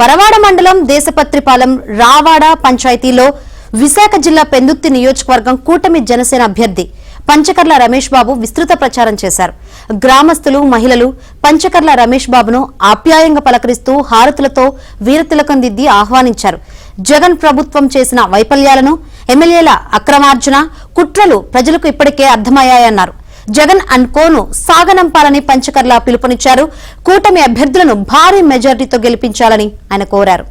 పరవాడ మండలం దేశపత్రిపాలెం రావాడ పంచాయతీలో విశాఖ జిల్లా పెందుర్తి నియోజకవర్గం కూటమి జనసేన అభ్యర్థి పంచకర్ల రమేష్ బాబు విస్తృత ప్రచారం చేశారు. గ్రామస్తులు, మహిళలు పంచకర్ల రమేష్ బాబును ఆప్యాయంగా పలకరిస్తూ హారతులతో వీరతిలకం దిద్ది ఆహ్వానించారు. జగన్ ప్రభుత్వం చేసిన వైఫల్యాలను, ఎమ్మెల్యేల అక్రమార్జన, కుట్రలు ప్రజలకు ఇప్పటికే అర్థమయ్యాయన్నారు. జగన్ అండ్ కోను సాగనంపాలని పంచకర్ల పిలుపునిచ్చారు. కూటమి అభ్యర్థులను భారీ మెజార్టీతో గెలిపించాలని ఆయన కోరారు.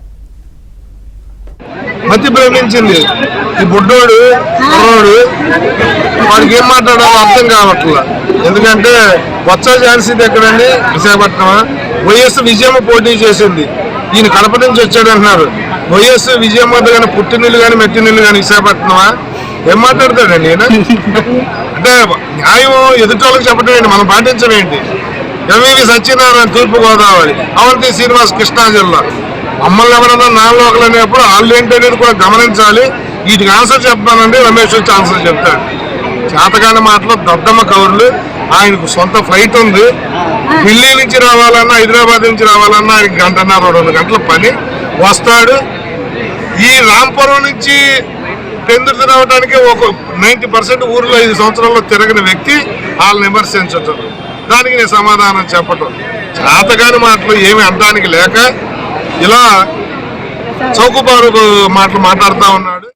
మతి భ్రమించింది ఈ బుడ్డోడు వాడికి ఏం మాట్లాడాలో అర్థం కావట్లా. ఎందుకంటే వచ్చా ఝాన్సీది ఎక్కడండి, విశాఖపట్నం. వైఎస్ విజయమ్మ పోటీ చేసింది, ఈయన కడప నుంచి వచ్చాడు అంటున్నారు. వైఎస్ విజయమ్మ కానీ పుట్టినిల్లు కానీ మెట్టినిల్లు కానీ విశాఖపట్నమా? ఏం మాట్లాడతాడండి ఈయన? అంటే న్యాయం ఎదుటి వాళ్ళకి చెప్పడం ఏంటి, మనం పాటించమేంటి? ఎంవివి సత్యనారాయణ తూర్పుగోదావరి, అవంతి శ్రీనివాస్ కృష్ణా జిల్లా. మమ్మల్ని ఎవరైనా నాలుగు ఒకరు అనేప్పుడు వాళ్ళు ఏంటనేది కూడా గమనించాలి. వీటికి ఆన్సర్ చెప్పానండి, రమేష్ వచ్చి ఆన్సర్ చెప్తాడు. చేతకాని మాటలు, దద్దమ్మ కవర్లు. ఆయనకు సొంత ఫ్లైట్ ఉంది. ఢిల్లీ నుంచి రావాలన్నా, హైదరాబాద్ నుంచి రావాలన్నా ఆయనకి 1.5-2 గంటల పని. వస్తాడు. ఈ రాంపురం నుంచి పెందుర్తి రావడానికి ఒక 90% ఊర్లో 5 సంవత్సరాల్లో తిరగిన వ్యక్తి వాళ్ళని విమర్శించటం, దానికి నేను సమాధానం చెప్పటం. చేతకాని మాటలు ఏమి అనడానికి లేక ఇలా చౌకబారు మాటలు మాట్లాడుతూ ఉన్నాడు.